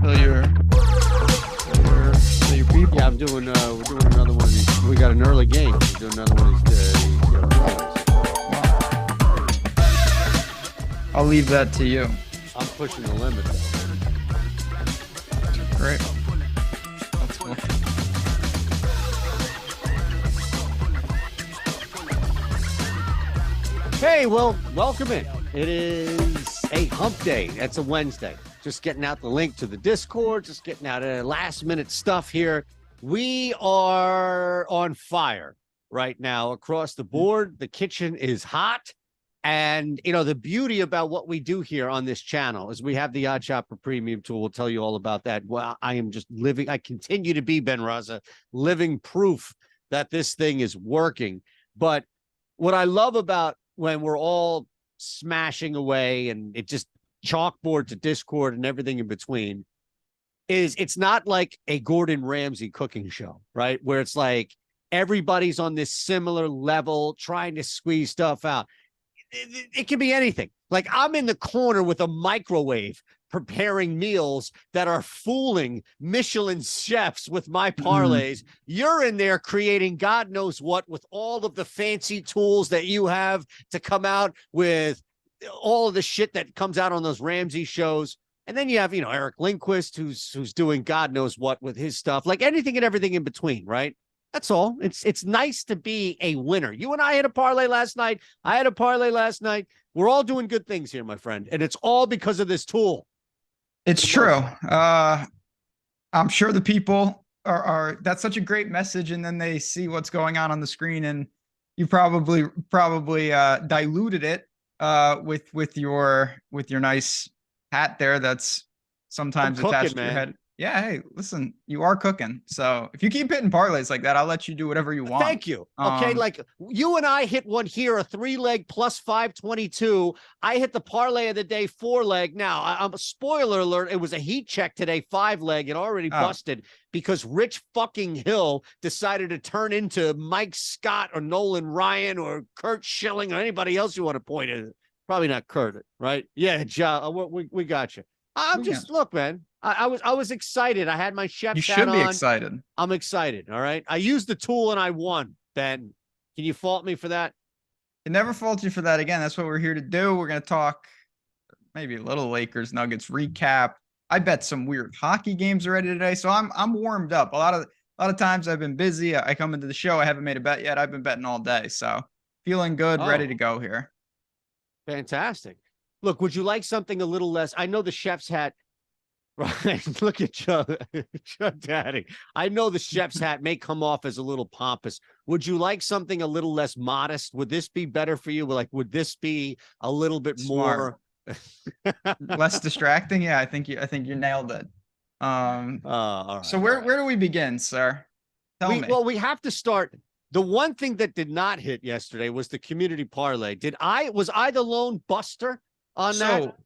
Fill your people. Yeah, I'm doing. We're doing another one of these. We got an early game. We're doing another one of these. I'll leave that to you. I'm pushing the limit. Great. That's cool. Hey, well, welcome in. It is a hump day. It's a Wednesday. Just getting out the link to the Discord, just getting out last minute stuff here. We are on fire right now across the board. The kitchen is hot. And, you know, the beauty about what we do here on this channel is we have the OddsShopper premium tool. We'll tell you all about that. Well, I am just living. I continue to be, Ben Rasa, living proof that this thing is working. But what I love about when we're all smashing away and it just chalkboard to Discord and everything in between is it's not like a Gordon Ramsay cooking show, right? Where it's like everybody's on this similar level trying to squeeze stuff out. It can be anything. Like I'm in the corner with a microwave preparing meals that are fooling Michelin chefs with my parlays. You're in there creating God knows what with all of the fancy tools that you have to come out with all of the shit that comes out on those Ramsey shows. And then you have, you know, Eric Lindquist, who's doing God knows what with his stuff, like anything and everything in between, right? That's all. It's nice to be a winner. You and I had a parlay last night. I had a parlay last night. We're all doing good things here, my friend. And it's all because of this tool. It's true. I'm sure the people are that's such a great message. And then they see what's going on the screen. And you probably diluted it with your nice hat there. That's sometimes attached to your head. Yeah, hey, listen, you are cooking. So if you keep hitting parlays like that, I'll let you do whatever you want. Thank you. Okay, like you and I hit one here, a 3-leg plus 522. I hit the parlay of the day 4-leg. Now, I'm a spoiler alert. It was a heat check today, 5-leg. It already busted because Rich fucking Hill decided to turn into Mike Scott or Nolan Ryan or Kurt Schilling or anybody else you want to point at. Probably not Kurt, right? Yeah, we got you. I'm just look, man. I was excited. I had my chef's hat on. You should be excited. I'm excited. All right. I used the tool and I won. Ben, can you fault me for that? It never fault you for that. Again, that's what we're here to do. We're going to talk maybe a little Lakers Nuggets recap. I bet some weird hockey games already today, so I'm warmed up. A lot of times I've been busy. I come into the show. I haven't made a bet yet. I've been betting all day, so feeling good, ready to go here. Fantastic. Look, would you like something a little less? I know the chef's hat. Right. Look at Joe Daddy. I know the chef's hat may come off as a little pompous. Would you like something a little less modest? Would this be better for you? Like, would this be a little bit more less distracting? Yeah, I think you nailed it. All right, so where do we begin, sir? Tell me. Well, we have to start. The one thing that did not hit yesterday was the community parlay. Was I the lone buster on that?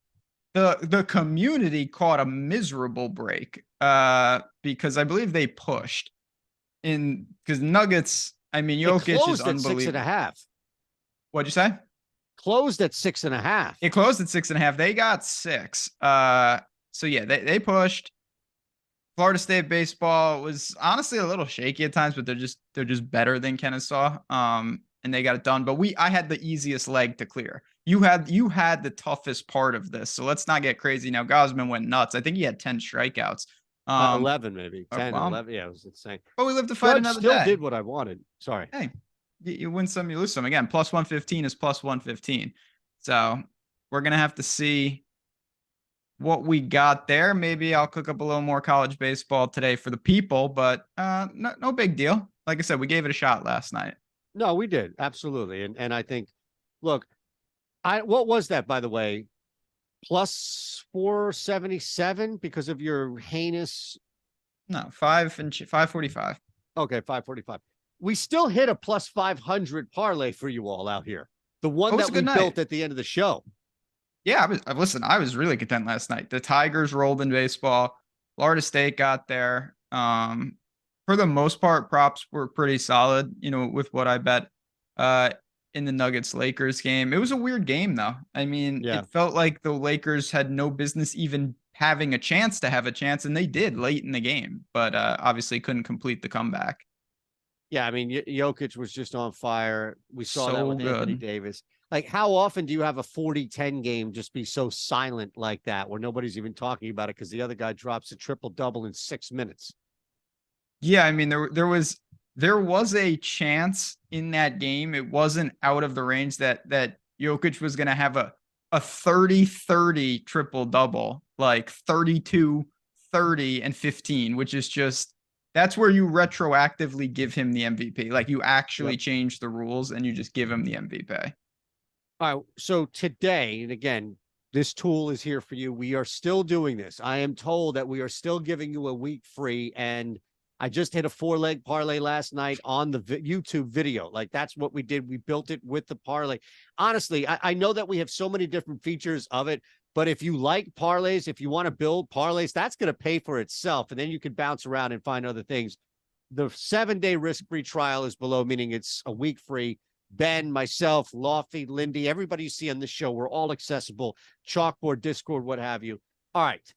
The community caught a miserable break because I believe they pushed in because Nuggets. I mean, Jokic is unbelievable. At 6.5. What'd you say? Closed at 6.5. It closed at 6.5. They got 6. So yeah, they pushed. Florida State baseball was honestly a little shaky at times, but they're just better than Kennesaw. And they got it done. But I had the easiest leg to clear. You had the toughest part of this. So let's not get crazy. Now, Gosman went nuts. I think he had 10 strikeouts. 11 maybe. 10, wow. 11. Yeah, it was insane. But we live to fight another day. Still did what I wanted. Sorry. Hey, you win some, you lose some. Again, plus 115 is plus 115. So we're going to have to see what we got there. Maybe I'll cook up a little more college baseball today for the people, but no big deal. Like I said, we gave it a shot last night. No, we did. Absolutely. And I think, look, what was that, by the way? Plus 477 because of your heinous. No, 545. Okay, 545. We still hit a plus 500 parlay for you all out here. The one that we built at the end of the show. Yeah, I was really content last night. The Tigers rolled in baseball. Florida State got there. For the most part, props were pretty solid, with what I bet in the Nuggets-Lakers game. It was a weird game, though. I mean, It felt like the Lakers had no business even having a chance to have a chance, and they did late in the game, but obviously couldn't complete the comeback. Yeah, I mean, Jokic was just on fire. We saw that So with Anthony good. Davis. Like, how often do you have a 40-10 game just be so silent like that, where nobody's even talking about it because the other guy drops a triple-double in 6 minutes? Yeah, I mean, there was a chance in that game. It wasn't out of the range that Jokic was going to have a 30-30 triple double, like 32, 30, and 15, which is just, that's where you retroactively give him the MVP. Like, you actually Yep. change the rules and you just give him the MVP. All right. So today, and again, this tool is here for you. We are still doing this. I am told that we are still giving you a week free. And I just hit a 4-leg parlay last night on the YouTube video. Like, that's what we did. We built it with the parlay. Honestly, I know that we have so many different features of it, but if you like parlays, if you want to build parlays, that's going to pay for itself. And then you can bounce around and find other things. The 7-day risk-free trial is below, meaning it's a week free. Ben, myself, Lofty, Lindy, everybody you see on this show, we're all accessible. Chalkboard, Discord, what have you. All right.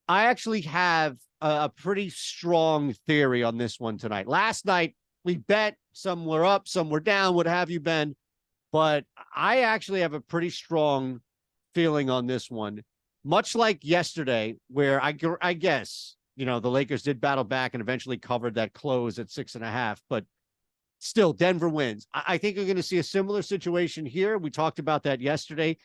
I actually have a pretty strong theory on this one tonight. Last night, we bet. Some were up, some were down, what have you, Ben. But I actually have a pretty strong feeling on this one. Much like yesterday, where I guess, the Lakers did battle back and eventually covered that close at 6.5. But still, Denver wins. I think you're going to see a similar situation here. We talked about that yesterday.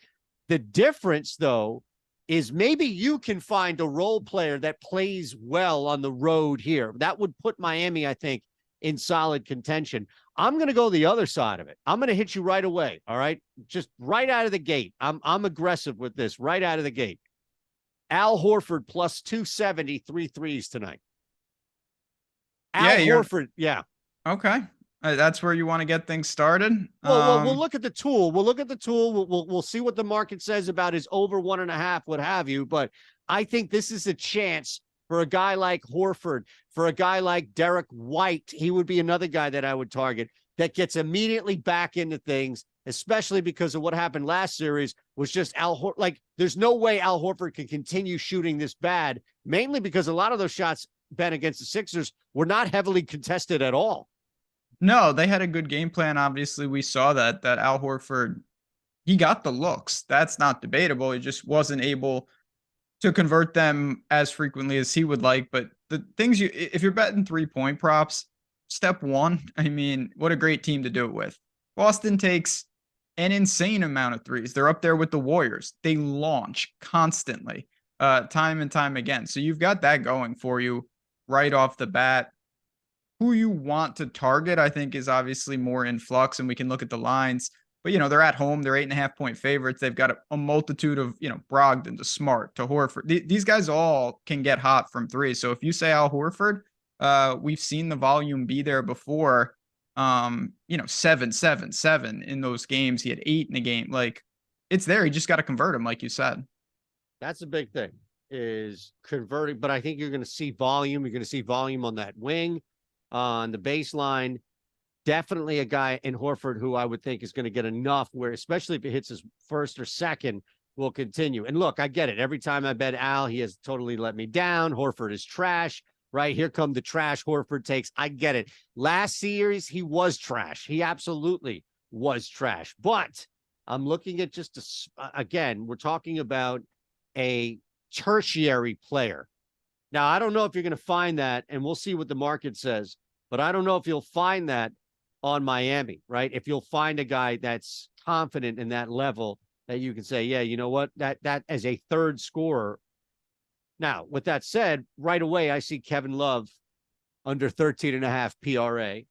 The difference, though, is maybe you can find a role player that plays well on the road here. That would put Miami, I think, in solid contention. I'm going to go the other side of it. I'm going to hit you right away. All right. Just right out of the gate. I'm aggressive with this right out of the gate. Al Horford plus 270, 3 threes tonight. Al Horford. Yeah. Okay. That's where you want to get things started. Well, we'll look at the tool. We'll see what the market says about his over 1.5, what have you. But I think this is a chance for a guy like Horford, for a guy like Derek White. He would be another guy that I would target that gets immediately back into things, especially because of what happened last series was just Al Horford. Like, there's no way Al Horford can continue shooting this bad, mainly because a lot of those shots, Ben, against the Sixers were not heavily contested at all. No, they had a good game plan. Obviously, we saw that Al Horford, he got the looks. That's not debatable. He just wasn't able to convert them as frequently as he would like. But the things if you're betting 3-point props, step one, I mean, what a great team to do it with. Boston takes an insane amount of threes. They're up there with the Warriors. They launch constantly, time and time again. So you've got that going for you right off the bat. Who you want to target, I think, is obviously more in flux, and we can look at the lines. But, they're at home. They're 8.5-point favorites. They've got a multitude of, Brogdon to Smart to Horford. These guys all can get hot from three. So if you say Al Horford, we've seen the volume be there before. 7, 7, 7 in those games. He had 8 in a game. Like, it's there. You just got to convert him, like you said. That's a big thing, is converting. But I think you're going to see volume. You're going to see volume on that wing, on the baseline. Definitely a guy in Horford who I would think is going to get enough where, especially if it hits his first or second, will continue. And look, I get it. Every time I bet Al, he has totally let me down. Horford is trash, right? Here come the trash Horford takes. I get it. Last series, he was trash. He absolutely was trash. But I'm looking at just, again, we're talking about a tertiary player. Now, I don't know if you're going to find that, and we'll see what the market says, but I don't know if you'll find that on Miami, right? If you'll find a guy that's confident in that level that you can say, yeah, you know what, that as a third scorer. Now, with that said, right away, I see Kevin Love under 13.5 PRA.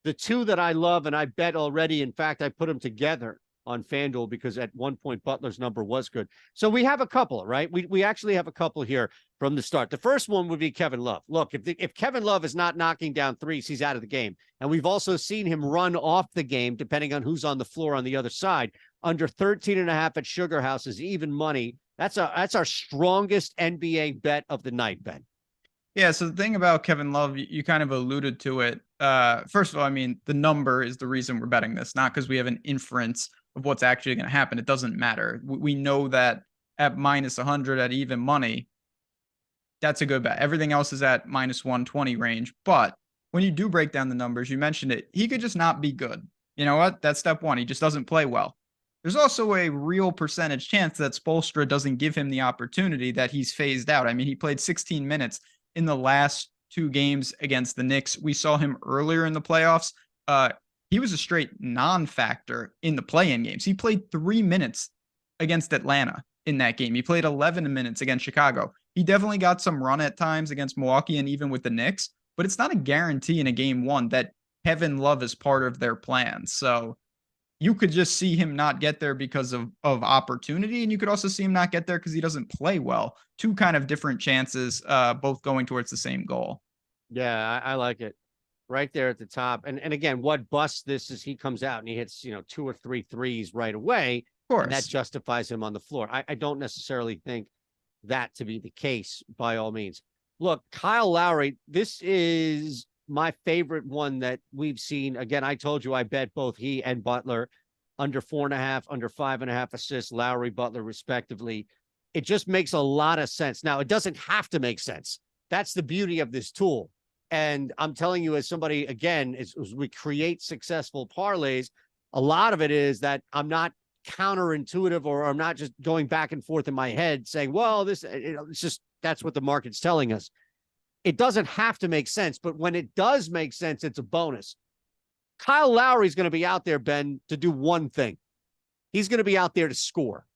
The two that I love and I bet already, in fact, I put them together on FanDuel because at one point Butler's number was good. So we have a couple, right? We actually have a couple here from the start. The first one would be Kevin Love. Look, if Kevin Love is not knocking down threes, he's out of the game. And we've also seen him run off the game, depending on who's on the floor on the other side. Under 13.5 at Sugar House is even money. That's our strongest NBA bet of the night, Ben. Yeah, so the thing about Kevin Love, you kind of alluded to it. First of all, I mean, the number is the reason we're betting this, not because we have an inference of what's actually going to happen. It doesn't matter. We know that at minus 100 at even money, that's a good bet. Everything else is at minus 120 range. But when you do break down the numbers, you mentioned it, he could just not be good. You know what? That's step one. He just doesn't play well. There's also a real percentage chance that Spoelstra doesn't give him the opportunity, that he's phased out. I mean, he played 16 minutes in the last 2 games against the Knicks. We saw him earlier in the playoffs. He was a straight non-factor in the play-in games. He played 3 minutes against Atlanta in that game. He played 11 minutes against Chicago. He definitely got some run at times against Milwaukee and even with the Knicks, but it's not a guarantee in a game one that Kevin Love is part of their plan. So you could just see him not get there because of opportunity, and you could also see him not get there because he doesn't play well. Two kind of different chances, both going towards the same goal. Yeah, I like it. Right there at the top. And again, what busts this is he comes out and he hits, 2 or 3 threes right away. Of And that course. justifies him on the floor. I don't necessarily think that to be the case by all means. Look, Kyle Lowry, this is my favorite one that we've seen. Again, I told you I bet both he and Butler under 4.5, under 5.5 assists, Lowry, Butler, respectively. It just makes a lot of sense. Now, it doesn't have to make sense. That's the beauty of this tool. And I'm telling you, as somebody, again, as we create successful parlays, a lot of it is that I'm not counterintuitive, or I'm not just going back and forth in my head saying, well, it's just, that's what the market's telling us. It doesn't have to make sense, but when it does make sense, it's a bonus. Kyle Lowry's going to be out there, Ben, to do one thing. He's going to be out there to score.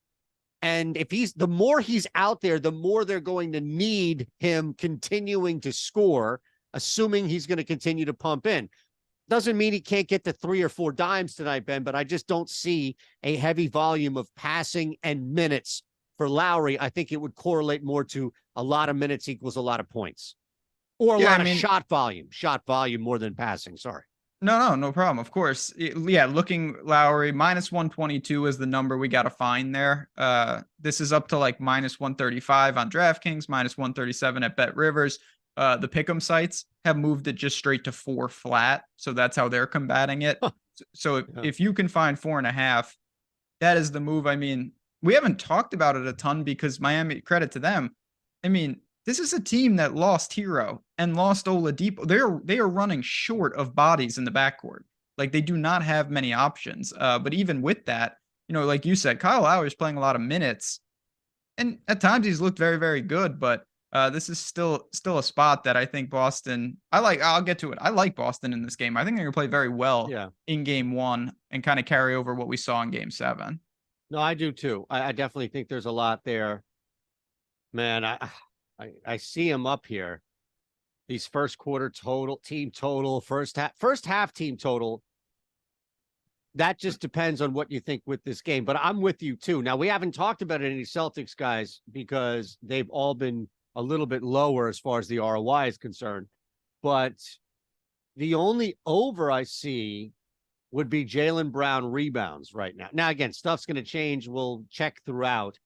And if the more he's out there, the more they're going to need him continuing to score, assuming he's going to continue to pump in. Doesn't mean he can't get to 3 or 4 dimes tonight, Ben, but I just don't see a heavy volume of passing and minutes for Lowry. I think it would correlate more to a lot of minutes equals a lot of points, or a lot of shot volume more than passing. Sorry. No problem. Of course. Yeah, looking Lowry, minus 122 is the number we got to find there. This is up to like minus 135 on DraftKings, minus 137 at Bet Rivers. The pick'em sites have moved it just straight to 4 flat. So that's how they're combating it. So if you can find 4.5, that is the move. I mean, we haven't talked about it a ton because Miami, credit to them. I mean, this is a team that lost Hero and lost Oladipo. They are running short of bodies in the backcourt. Like, they do not have many options. But even with that, like you said, Kyle Lowry is playing a lot of minutes, and at times he's looked very, very good. But this is still a spot that I think Boston. I'll get to it. I like Boston in this game. I think they're gonna play very well in game one and kind of carry over what we saw in game 7. No, I do too. I definitely think there's a lot there. Man, I see him up here. These first quarter team total, first half team total. That just depends on what you think with this game. But I'm with you too. Now, we haven't talked about any Celtics guys because they've all been a little bit lower as far as the ROI is concerned. But the only over I see would be Jaylen Brown rebounds right now. Now, again, stuff's going to change. We'll check throughout.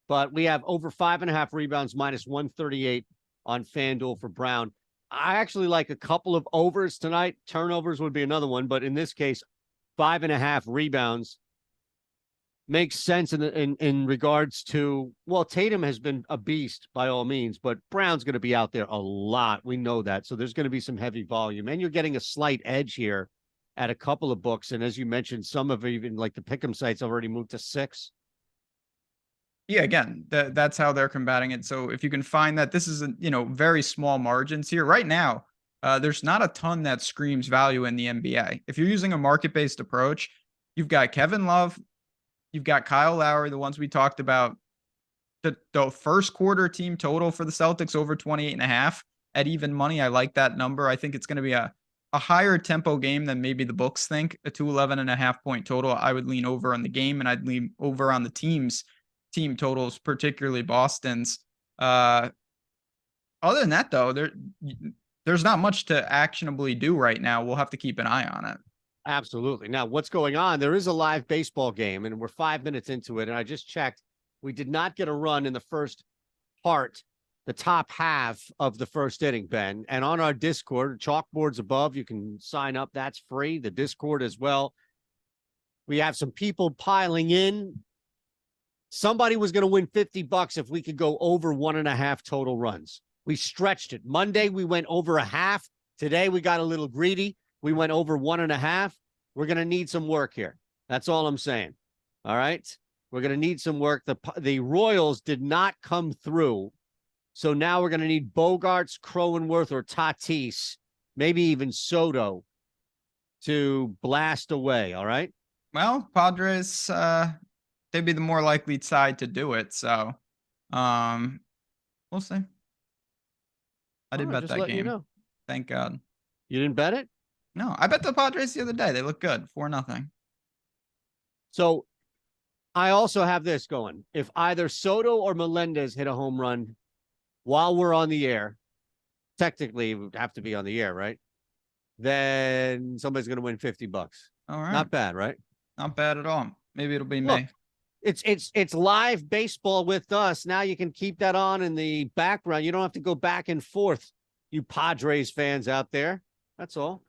But we have over 5.5 rebounds, minus 138 on FanDuel for Brown. I actually like a couple of overs tonight. Turnovers would be another one. But in this case, 5.5 rebounds makes sense in regards to, well, Tatum has been a beast by all means, but Brown's going to be out there a lot. We know that. So there's going to be some heavy volume. And you're getting a slight edge here at a couple of books. And as you mentioned, some of even like the pick'em sites already moved to 6. Yeah, again, that's how they're combating it. So if you can find that, this is very small margins here right now. There's not a ton that screams value in the NBA. If you're using a market-based approach, you've got Kevin Love, you've got Kyle Lowry, the ones we talked about. The first quarter team total for the Celtics over 28.5 at even money. I like that number. I think it's going to be a higher tempo game than maybe the books think. A 211.5 point total. I would lean over on the game, and I'd lean over on the team totals, particularly Boston's. Other than that, though, there's not much to actionably do right now. We'll have to keep an eye on it. Absolutely. Now, what's going on? There is a live baseball game, and we're 5 minutes into it. And I just checked. We did not get a run in the first part, the top half of the first inning, Ben. And on our Discord, chalkboards above, you can sign up. That's free. The Discord as well. We have some people piling in. Somebody was going to win $50 if we could go over 1.5 total runs. We stretched it. Monday, we went over a half. Today, we got a little greedy. We went over 1.5. We're going to need some work here. That's all I'm saying. All right. We're going to need some work. The Royals did not come through. So now we're going to need Bogarts, Cronenworth, or Tatis, maybe even Soto, to blast away. All right. Well, Padres, they'd be the more likely side to do it. So, we'll see. I did bet that game. You know. Thank God. You didn't bet it? No, I bet the Padres the other day. They look good. 4-0. So I also have this going. If either Soto or Melendez hit a home run while we're on the air, technically it would have to be on the air, right? Then somebody's going to win $50. All right. Not bad, right? Not bad at all. Maybe it'll be Look, me. It's live baseball with us. Now you can keep that on in the background. You don't have to go back and forth, you Padres fans out there. That's all.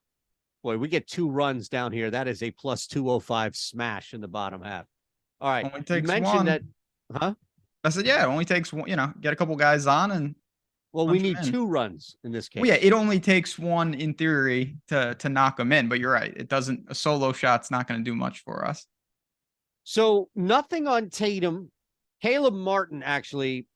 Boy, we get 2 runs down here. That is a plus 205 smash in the bottom half. All right. Only takes you mentioned one. that, huh? I said, yeah, it only takes one, get a couple guys on and. Well, we need 2 runs in this case. Well, yeah, it only takes one in theory to knock them in, but you're right. It doesn't, a solo shot's not going to do much for us. So nothing on Tatum. Caleb Martin, actually,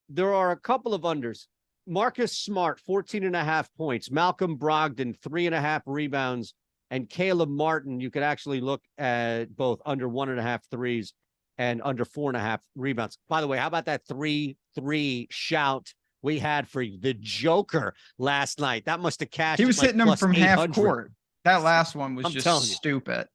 there are a couple of unders. Marcus Smart, 14.5 points. Malcolm Brogdon, 3.5 rebounds. And Caleb Martin, you could actually look at both under 1.5 threes and under 4.5 rebounds. By the way, how about that 3-3 shout we had for the Joker last night? That must have cashed. He was hitting them from 800. half court. That last one was just stupid.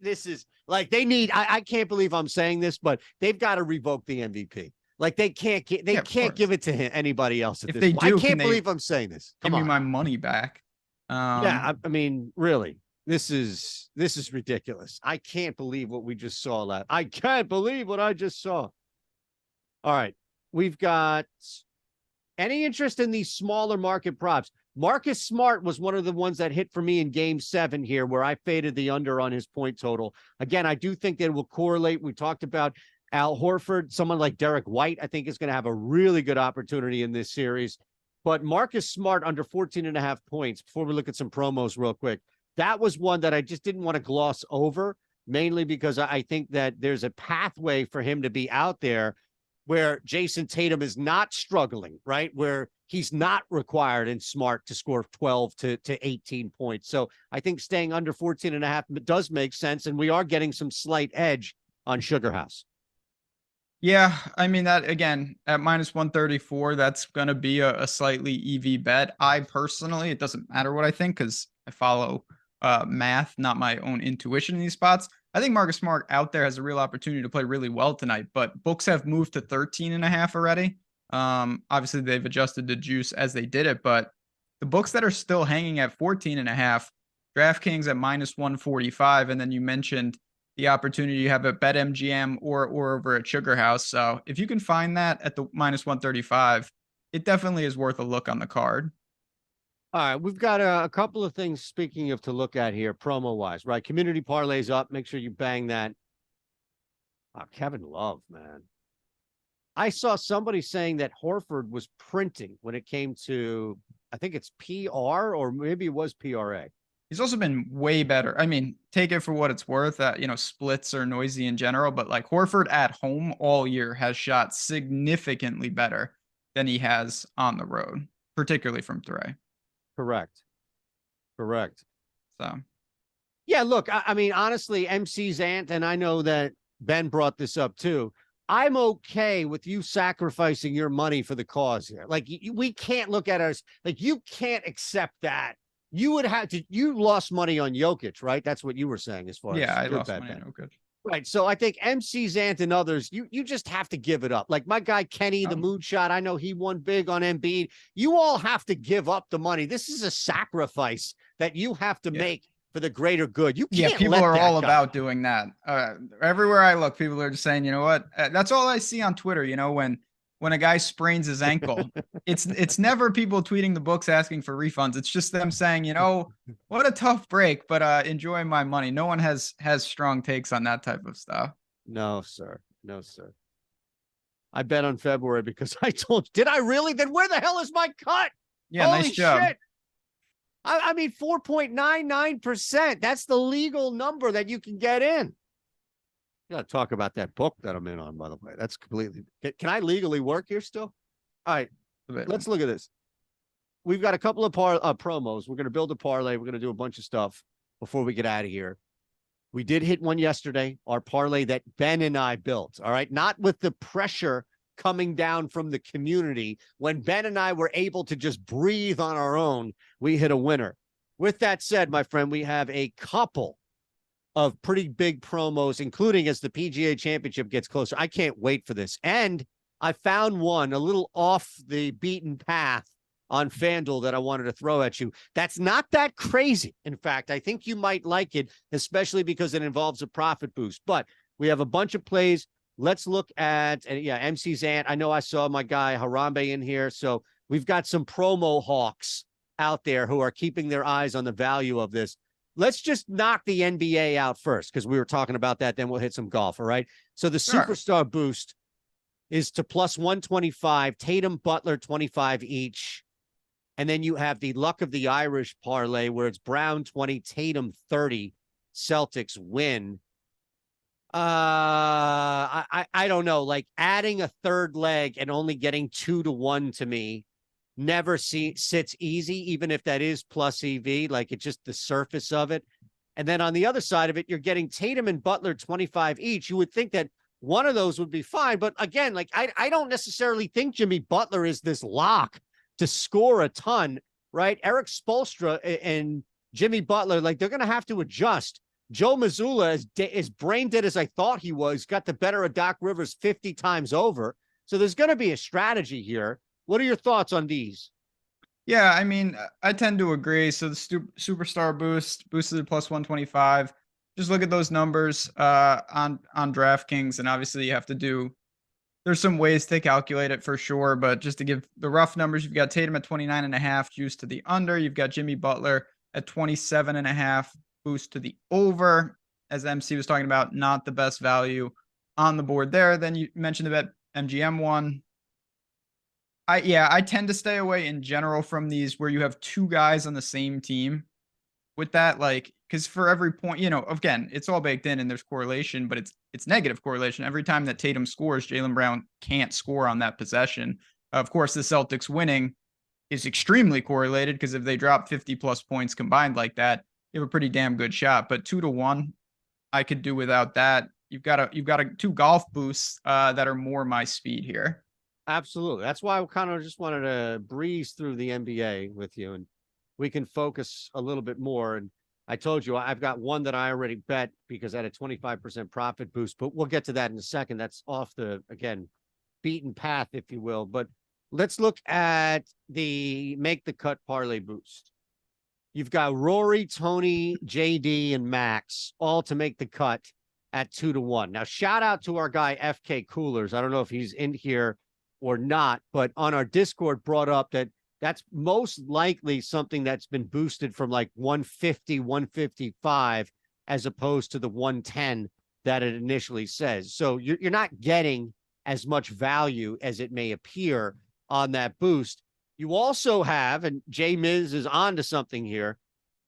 This is like they need. I can't believe I'm saying this, but they've got to revoke the MVP. Like they can't give it to anybody else at if this they point. do, I can't believe I'm saying this. Give me my money back. Yeah, I mean, really, this is ridiculous. I can't believe what we just saw. I can't believe what I just saw. All right, we've got any interest in these smaller market props. Marcus Smart was one of the ones that hit for me in game 7 here, where I faded the under on his point total. Again, I do think that it will correlate. We talked about Al Horford, someone like Derek White, I think is going to have a really good opportunity in this series. But Marcus Smart under 14.5 points, before we look at some promos real quick, that was one that I just didn't want to gloss over, mainly because I think that there's a pathway for him to be out there where Jason Tatum is not struggling, right? Where he's not required in Smart to score 12 to 18 points. So I think staying under 14.5 does make sense. And we are getting some slight edge on Sugar House. Yeah, I mean, that again at minus 134, that's going to be a slightly EV bet. I personally, it doesn't matter what I think because I follow math, not my own intuition in these spots. I think Marcus Smart out there has a real opportunity to play really well tonight, but books have moved to 13.5 already. Obviously they've adjusted the juice as they did it, but the books that are still hanging at 14.5, DraftKings at minus 145, and then you mentioned the opportunity you have at BetMGM or over at Sugar House. So if you can find that at the minus 135, it definitely is worth a look on the card. All right, we've got a couple of things, speaking of, to look at here, promo-wise, right? Community parlays up. Make sure you bang that. Kevin Love, man. I saw somebody saying that Horford was printing when it came to, I think it's PR or maybe it was PRA. He's also been way better. I mean, take it for what it's worth. Splits are noisy in general, but like Horford at home all year has shot significantly better than he has on the road, particularly from 3. Correct. So, yeah, look, I mean, honestly, MC's aunt, and I know that Ben brought this up too. I'm okay with you sacrificing your money for the cause here. Like, we can't look at us like you can't accept that. You would have to. You lost money on Jokic, right? That's what you were saying as far as I lost money on Jokic. Right. So I think MC's aunt and others, you just have to give it up. Like my guy Kenny, the moonshot, I know he won big on Embiid. You all have to give up the money. This is a sacrifice that you have to make for the greater good. You can't. People are all about doing that. Everywhere I look, people are just saying, you know what? That's all I see on Twitter. When a guy sprains his ankle, it's never people tweeting the books asking for refunds. It's just them saying, what a tough break, but enjoy my money. No one has strong takes on that type of stuff. No, sir. No, sir. I bet on February because I told you. Did I really? Then where the hell is my cut? Yeah, Holy nice job. shit. I mean, 4.99%. That's the legal number that you can get in. You got to talk about that book that I'm in on, by the way. That's completely. Can I legally work here still? All right. Let's look at this. We've got a couple of promos. We're going to build a parlay. We're going to do a bunch of stuff before we get out of here. We did hit one yesterday, our parlay that Ben and I built. All right. Not with the pressure coming down from the community. When Ben and I were able to just breathe on our own, we hit a winner. With that said, my friend, we have a couple of pretty big promos, including as the PGA Championship gets closer. I can't wait for this. And I found one a little off the beaten path on FanDuel that I wanted to throw at you. That's not that crazy. In fact, I think you might like it, especially because it involves a profit boost. But we have a bunch of plays. Let's look at, MC's Ant. I know I saw my guy Harambe in here. So we've got some promo hawks out there who are keeping their eyes on the value of this. Let's just knock the NBA out first because we were talking about that. Then we'll hit some golf. All right. So the superstar boost is to plus 125, Tatum, Butler, 25 each. And then you have the luck of the Irish parlay where it's Brown 20, Tatum 30, Celtics win. I don't know, like adding a third leg and only getting 2-1 to me never sits easy, even if that is plus EV, like it's just the surface of it. And then on the other side of it, you're getting Tatum and Butler 25 each. You would think that one of those would be fine. But again, like I don't necessarily think Jimmy Butler is this lock to score a ton, right? Eric Spoelstra and Jimmy Butler, like they're going to have to adjust. Joe Mazzulla, as brain dead as I thought he was, got the better of Doc Rivers 50 times over. So there's going to be a strategy here. What are your thoughts on these? Yeah, I mean, I tend to agree. So the superstar boosted to plus 125. Just look at those numbers on DraftKings, and obviously you have to do. There's some ways to calculate it for sure, but just to give the rough numbers, you've got Tatum at 29.5, juice to the under. You've got Jimmy Butler at 27.5, boost to the over. As MC was talking about, not the best value on the board there. Then you mentioned the bet MGM one. I tend to stay away in general from these where you have two guys on the same team with that, like, because for every point, again, it's all baked in and there's correlation, but it's negative correlation. Every time that Tatum scores, Jaylen Brown can't score on that possession. Of course, the Celtics winning is extremely correlated because if they drop 50 plus points combined like that, you have a pretty damn good shot. But 2-1, I could do without that. You've got two golf boosts that are more my speed here. Absolutely. That's why I kind of just wanted to breeze through the NBA with you, and we can focus a little bit more. And I told you I've got one that I already bet because I had a 25% profit boost, but we'll get to that in a second. That's off the, again, beaten path, if you will. But let's look at the make the cut parlay boost. You've got Rory, Tony, JD, and Max all to make the cut at 2-1. Now, shout out to our guy, FK Coolers. I don't know if he's in here or not, but on our Discord brought up that that's most likely something that's been boosted from like 150, 155, as opposed to the 110 that it initially says. So you're not getting as much value as it may appear on that boost. You also have, and Jay Miz is on to something here,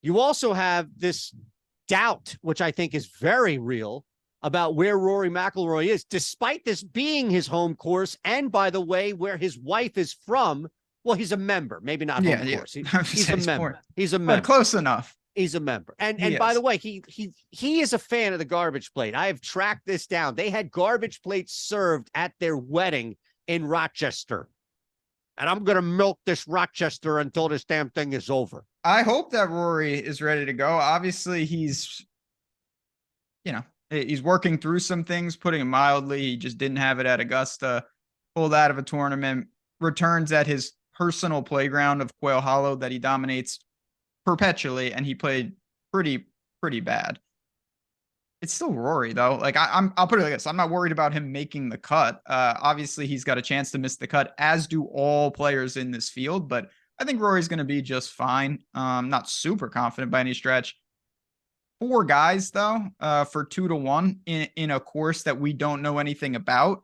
you also have this doubt, which I think is very real, about where Rory McIlroy is, despite this being his home course. And by the way, where his wife is from. Well, he's a member, maybe not home course. He's a member. He's a member. But close enough. He's a member. And by the way, he is a fan of the garbage plate. I have tracked this down. They had garbage plates served at their wedding in Rochester. And I'm going to milk this Rochester until this damn thing is over. I hope that Rory is ready to go. Obviously, he's working through some things, putting it mildly. He just didn't have it at Augusta, pulled out of a tournament, returns at his personal playground of Quail Hollow that he dominates perpetually, and he played pretty bad. It's still Rory though. Like I'll put it like this. I'm not worried about him making the cut. Obviously he's got a chance to miss the cut, as do all players in this field, but I think Rory's going to be just fine. Not super confident by any stretch. 4 guys though, for 2-1 in a course that we don't know anything about,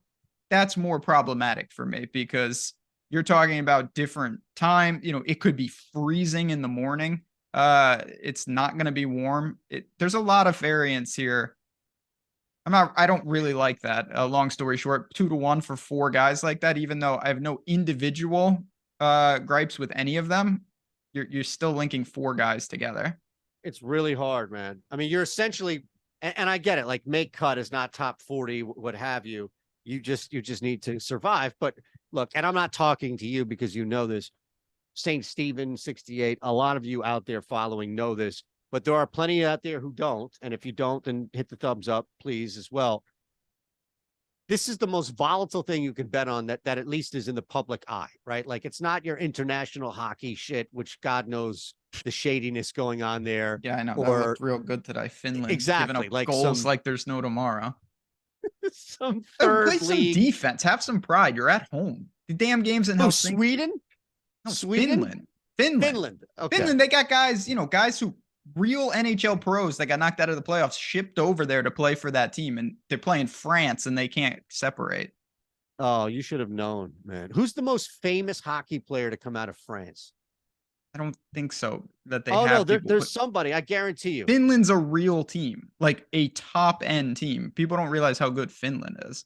that's more problematic for me because you're talking about different time. It could be freezing in the morning. It's not going to be warm. There's a lot of variance here. I don't really like that. Long story short, 2-1 for 4 guys like that, even though I have no individual gripes with any of them, you're still linking 4 guys together. It's really hard, man. I mean, you're essentially, and I get it, like make cut is not top 40, what have you. You just need to survive. But look, and I'm not talking to you because you know this. St. Stephen 68, a lot of you out there following know this, but there are plenty out there who don't. And if you don't, then hit the thumbs up, please, as well. This is the most volatile thing you can bet on that at least is in the public eye, right? Like it's not your international hockey shit, which God knows the shadiness going on there. Yeah, I know. That looked real good today. Finland exactly giving up like goals like there's no tomorrow. Some third play some defense. Have some pride. You're at home. The damn game's in Helsinki. Sweden? No, Sweden? Finland. Okay. Finland, they got guys, guys who real NHL pros that got knocked out of the playoffs shipped over there to play for that team, and they're playing France and they can't separate. Oh, you should have known, man. Who's the most famous hockey player to come out of France? I don't think so. That they no, there's somebody, I guarantee you. Finland's a real team, like a top end team. People don't realize how good Finland is.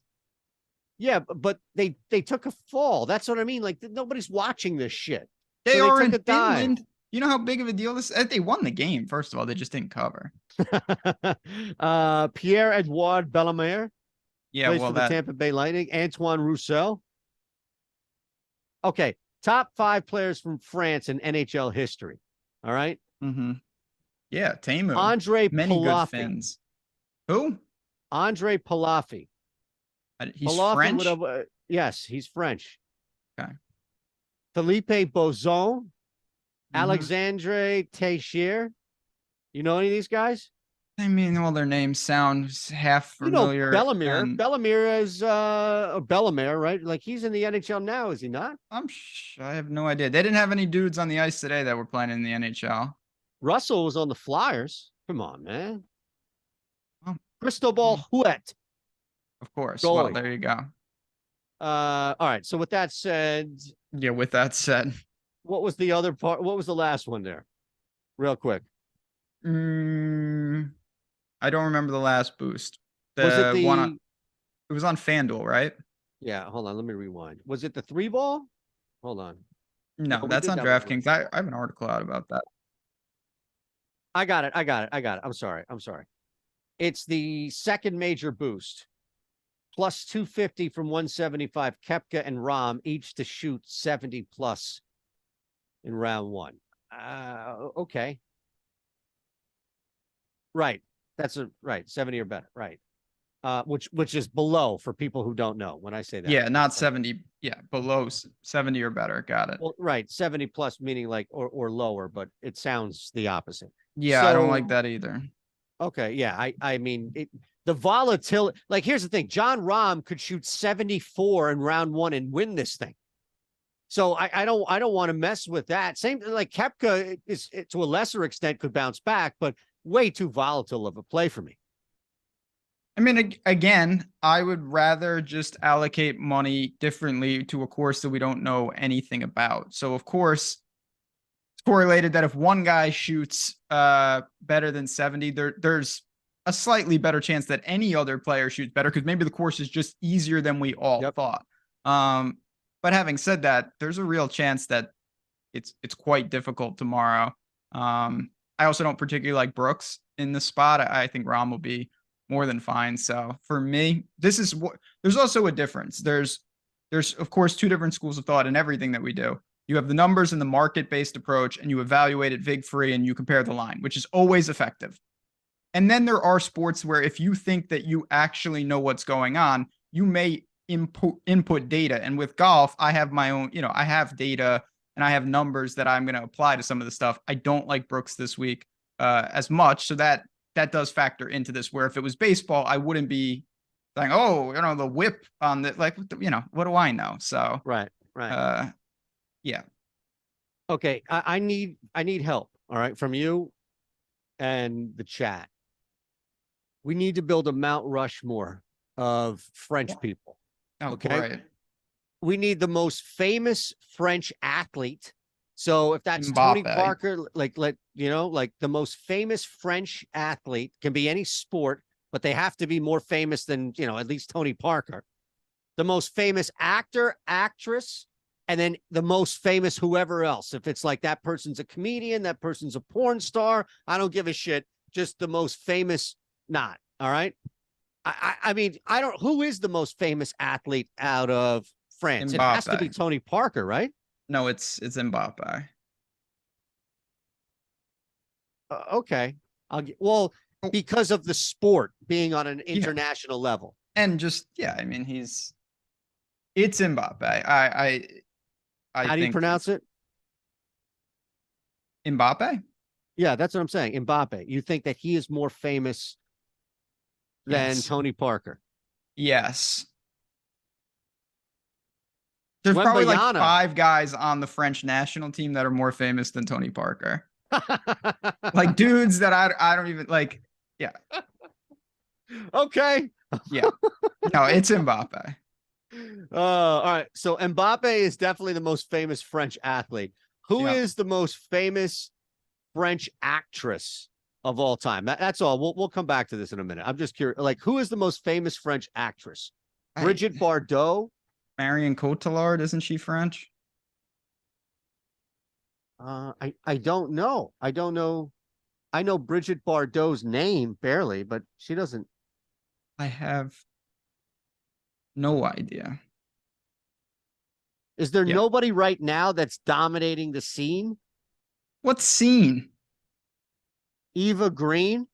Yeah, but they took a fall. That's what I mean. Like nobody's watching this shit. They are in Finland. You know how big of a deal this is? They won the game. First of all, they just didn't cover. Pierre-Edouard Bellemare. Yeah, plays for the Tampa Bay Lightning. Antoine Roussel. Okay, top 5 players from France in NHL history. All right. Mm-hmm. Yeah, Teemu. Andre Many Palaffi. good Finns. Who? Andre Palaffi. He's French? Yes, he's French. Okay. Philippe Bozon. Alexandre Teixier. You know any of these guys? I mean, all their names sound half familiar. Bellemare. Bellemare is Bellemare, right? Like he's in the NHL now, is he not? I have no idea. They didn't have any dudes on the ice today that were playing in the NHL. Russell was on the Flyers. Come on, man. Oh. Cristobal Huet. Of course. Goalie. Well, there you go. All right. So with that said. Yeah, with that said. What was the other part? What was the last one there? Real quick. I don't remember the last boost. Was it the one it was on FanDuel, right? Yeah, hold on. Let me rewind. Was it the 3 ball? Hold on. No, that's on DraftKings. I have an article out about that. I got it. I'm sorry. It's the second major boost. Plus 250 from 175. Koepka and Rahm each to shoot 70 plus in round 1. Okay. Right. That's right. 70 or better. Right. Which is below for people who don't know when I say that. Yeah, not 70. Yeah, below 70 or better. Got it. Well, right. 70 plus meaning like or lower, but it sounds the opposite. Yeah, I don't like that either. Okay. Yeah. I mean, the volatility, like here's the thing. John Rahm could shoot 74 in round 1 and win this thing. So I don't want to mess with that. Same like Koepka is to a lesser extent could bounce back, but way too volatile of a play for me. I mean, again, I would rather just allocate money differently to a course that we don't know anything about. So, of course, it's correlated that if one guy shoots better than 70, there's a slightly better chance that any other player shoots better because maybe the course is just easier than we all thought. But having said that, there's a real chance that it's quite difficult tomorrow. I also don't particularly like Brooks in the spot. I think Rahm will be more than fine. So for me, this is what there's also a difference. There's of course 2 different schools of thought in everything that we do. You have the numbers and the market-based approach, and you evaluate it vig-free and you compare the line, which is always effective. And then there are sports where if you think that you actually know what's going on, you may input data. And with golf, I have my own, I have data and I have numbers that I'm going to apply to some of the stuff. I don't like Brooks this week as much. So that does factor into this, where if it was baseball, I wouldn't be saying, oh, the whip on the, like, what do I know? So, right. Yeah. Okay. I need help. All right. From you and the chat. We need to build a Mount Rushmore of French people. Oh, Okay. great. We need the most famous French athlete. So if that's Tony Mbappe. Parker, like the most famous French athlete, can be any sport, but they have to be more famous than, at least Tony Parker. The most famous actor, actress, and then the most famous whoever else. If it's like that person's a comedian, that person's a porn star, I don't give a shit. Just the most famous, not. All right. I mean, I don't, who is the most famous athlete out of France? Mbappe. It has to be Tony Parker, right? No, it's Mbappe. Okay. Well, because of the sport being on an international level. And just, I mean, it's Mbappe. I How do you pronounce it? Mbappe? Yeah, that's what I'm saying. Mbappe. You think that he is more famous than Tony Parker? Yes. There's probably like 5 guys on the French national team that are more famous than Tony Parker. Like dudes that I don't even like. Yeah. Okay. Yeah. No, it's Mbappe. All right. So Mbappe is definitely the most famous French athlete. Who is the most famous French actress of all time? That's all. We'll come back to this in a minute. I'm just curious. Like, who is the most famous French actress? Brigitte Bardot? Marion Cotillard, isn't she French? I don't know. I don't know. I know Brigitte Bardot's name barely, but she doesn't. I have no idea. Is there nobody right now that's dominating the scene? What scene? Eva Green?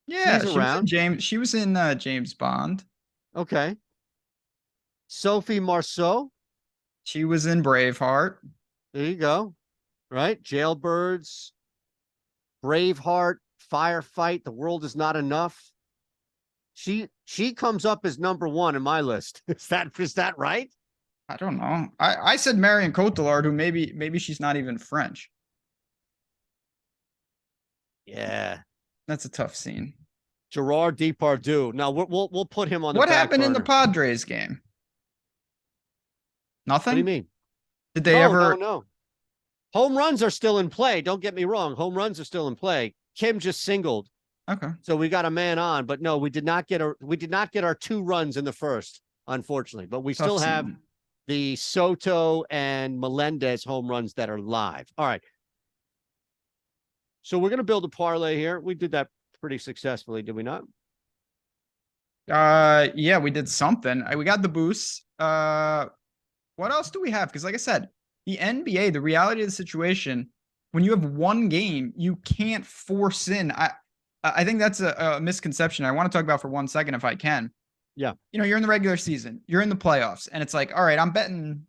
Yeah, she's around. She was in James Bond. Okay. Sophie Marceau? She was in Braveheart. There you go. Right? Jailbirds, Braveheart, Firefight, The World Is Not Enough. She comes up as number 1 in my list. Is that right? I don't know. I said Marion Cotillard, who maybe she's not even French. Yeah. That's a tough scene. Gerard Depardieu. Now we'll put him on the What back happened burner. in the Padres game? Nothing? What do you mean? Did they ever? No. Home runs are still in play. Don't get me wrong. Home runs are still in play. Kim just singled. Okay. So we got a man on, but no, we did not get our 2 runs in the first, unfortunately. But we still have the Soto and Melendez home runs that are live. All right. So we're going to build a parlay here. We did that pretty successfully, did we not? Yeah, we did something. We got the boosts. What else do we have? Because like I said, the NBA, the reality of the situation, when you have one game, you can't force in. I think that's a misconception I want to talk about for 1 second if I can. Yeah. You're in the regular season, you're in the playoffs, and it's like, all right, I'm betting,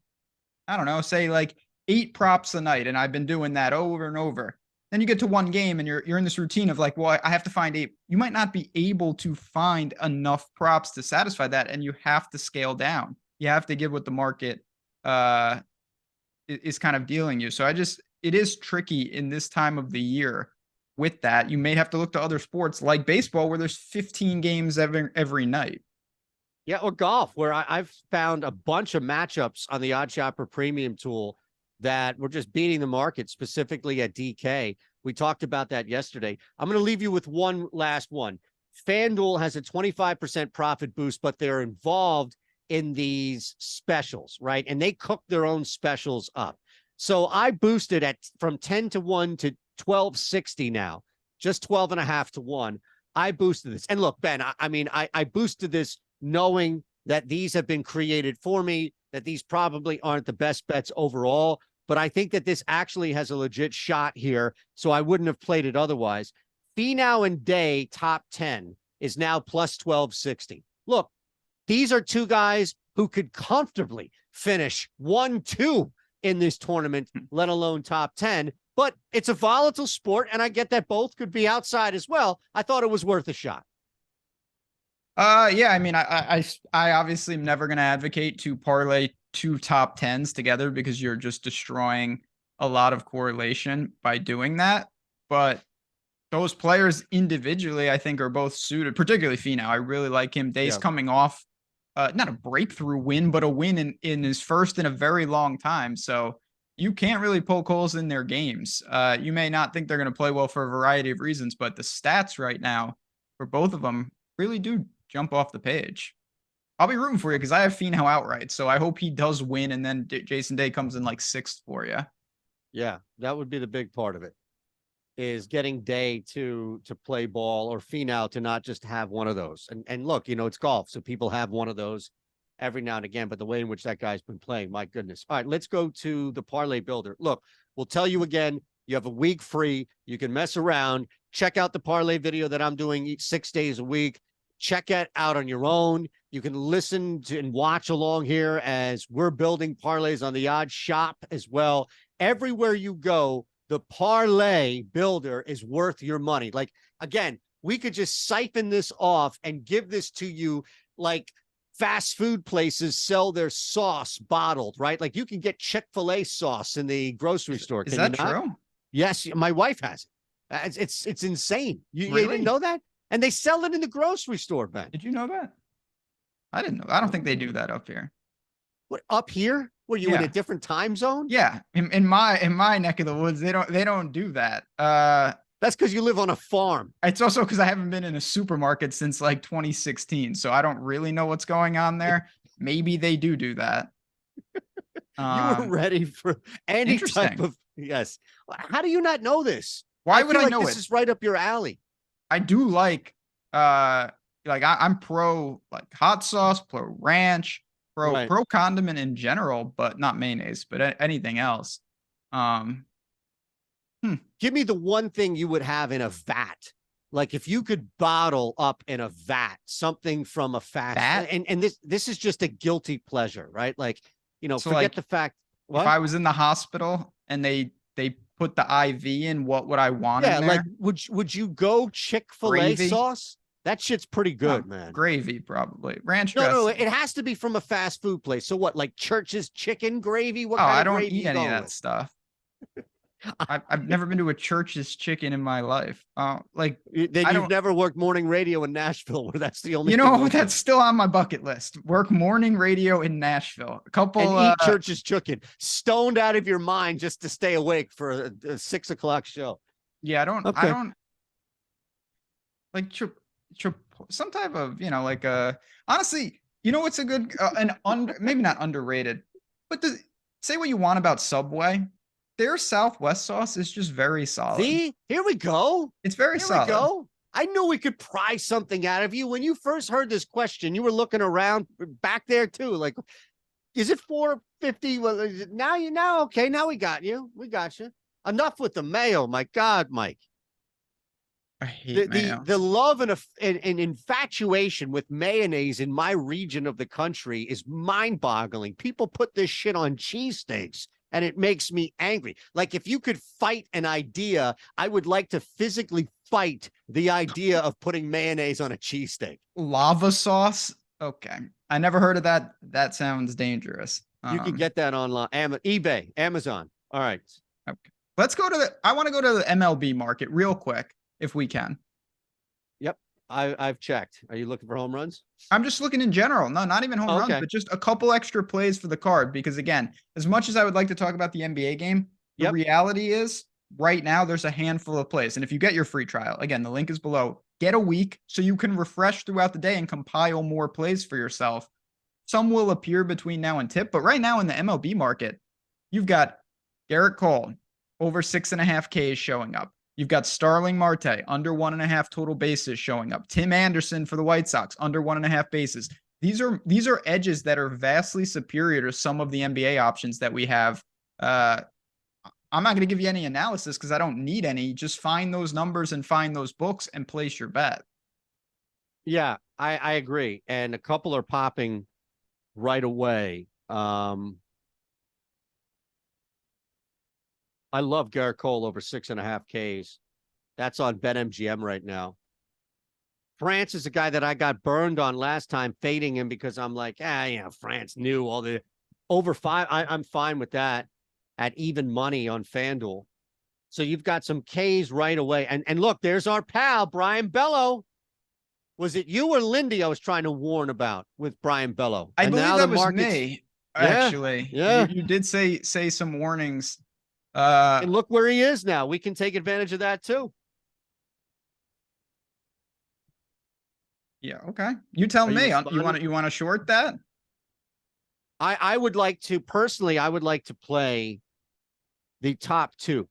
I don't know, say like 8 props a night, and I've been doing that over and over. Then you get to one game and you're in this routine of like, well, I have to find 8. You might not be able to find enough props to satisfy that, and you have to scale down. You have to give what the market is kind of dealing you. So it is tricky in this time of the year with that. You may have to look to other sports like baseball where there's 15 games every night. Yeah, or golf, where I've found a bunch of matchups on the OddsShopper premium tool that were just beating the market, specifically at DK. We talked about that yesterday. I'm going to leave you with one last one. FanDuel has a 25% profit boost, but they're involved in these specials, right? And they cook their own specials up. So I boosted from 10 to 1 to 12.60 now, just 12.5 to 1. I boosted this. And look, Ben, I boosted this knowing that these have been created for me, that these probably aren't the best bets overall, but I think that this actually has a legit shot here, so I wouldn't have played it otherwise. Finau and Day top 10 is now plus 1260. Look, these are 2 guys who could comfortably finish 1-2 in this tournament, let alone top 10, but it's a volatile sport, and I get that both could be outside as well. I thought it was worth a shot. Yeah, I mean, I obviously am never going to advocate to parlay 2 top 10s together because you're just destroying a lot of correlation by doing that. But Those players individually, I think, are both suited, particularly Finau. I really like him. Day's Yeah. coming off not a breakthrough win, but a win in his first in a very long time. So you can't really poke holes in their games. You may not think they're going to play well for a variety of reasons, but the stats right now for both of them really do jump off the page. I'll be rooting for you because I have Finau outright. So I hope he does win, and then Jason Day comes in like sixth for you. Yeah, that would be the big part of it, is getting Day to play ball, or Finau to not just have one of those. And look, it's golf, so people have one of those every now and again, but the way in which that guy's been playing, my goodness. All right, let's go to the parlay builder. Look, we'll tell you again, you have a week free. You can mess around. Check out the parlay video that I'm doing 6 days a week. Check it out on your own. You can listen to and watch along here as we're building parlays on the Odds Shop as well. Everywhere you go, the parlay builder is worth your money. Like, again, we could just siphon this off and give this to you like fast food places sell their sauce bottled, right? Like, you can get Chick-fil-A sauce in the grocery store. Is that true? Yes, my wife has it. It's insane. You Really? didn't know that? And they sell it in the grocery store, Ben. Did you know that? I didn't know. I don't think they do that up here. What, up here? Were you in a different time zone? Yeah, in my neck of the woods, they don't do that. That's because you live on a farm. It's also because I haven't been in a supermarket since like 2016, so I don't really know what's going on there. Maybe they do that. You were ready for any type of yes. How do you not know this? Why would I know this it? is right up your alley. I do like I'm pro like hot sauce, pro ranch, pro condiment in general, but not mayonnaise, but anything else. Give me the one thing you would have in a vat. Like, if you could bottle up in a vat something from a fast, and this is just a guilty pleasure, right? Like, so forget like, the fact. What? If I was in the hospital and they put the IV in, what would I want? Yeah, in there? Like would you go Chick-fil-A sauce? That shit's pretty good, man. Gravy, probably. Ranch dressing. No, it has to be from a fast food place. So what, like Church's chicken gravy? What kind I of don't gravy eat any of that stuff. I've never been to a Church's chicken in my life. Like then you've never worked morning radio in Nashville, where that's the only. That's still on my bucket list. Work morning radio in Nashville. A couple and eat Church's chicken, stoned out of your mind just to stay awake for a 6 o'clock show. Yeah, I don't like some type of honestly, what's a good maybe not underrated, but say what you want about Subway. Their Southwest sauce is just very solid. See, here we go. It's very solid. Here we go. I knew we could pry something out of you. When you first heard this question, you were looking around back there too. Like, is it $4.50? Well, is it now? Okay, now we got you. We got you. Enough with the mayo. My God, Mike. I hate mayo. The love and infatuation with mayonnaise in my region of the country is mind-boggling. People put this shit on cheesesteaks, and it makes me angry. Like, if you could fight an idea, I would like to physically fight the idea of putting mayonnaise on a cheesesteak. Lava sauce? Okay. I never heard of that. That sounds dangerous. You can get that online. eBay, Amazon. All right. Okay. Let's go to I want to go to the MLB market real quick, if we can. Yep. I've checked. Are you looking for home runs? I'm just looking in general. No, not even home runs, but just a couple extra plays for the card. Because again, as much as I would like to talk about the NBA game, the reality is right now there's a handful of plays. And if you get your free trial, again, the link is below. Get a week so you can refresh throughout the day and compile more plays for yourself. Some will appear between now and tip, but right now in the MLB market, you've got Garrett Cole over 6.5 Ks showing up. You've got Starling Marte under 1.5 total bases showing up. Tim Anderson for the White Sox under 1.5 bases. These are edges that are vastly superior to some of the NBA options that we have. I'm not going to give you any analysis because I don't need any. Just find those numbers and find those books and place your bet. Yeah, I agree. And a couple are popping right away. I love Garrett Cole over 6.5 Ks. That's on BetMGM right now. France is a guy that I got burned on last time, fading him because I'm like, France knew all the over 5. I'm fine with that at even money on FanDuel. So you've got some K's right away. And look, there's our pal, Brian Bello. Was it you or Lindy I was trying to warn about with Brian Bello? I And believe now that the was market's, me, yeah, actually. yeah. You did say some warnings. And look where he is now. We can take advantage of that too. Yeah, okay. You tell Are you me. responding? You want to short that? I would like to personally, I would like to play the top two.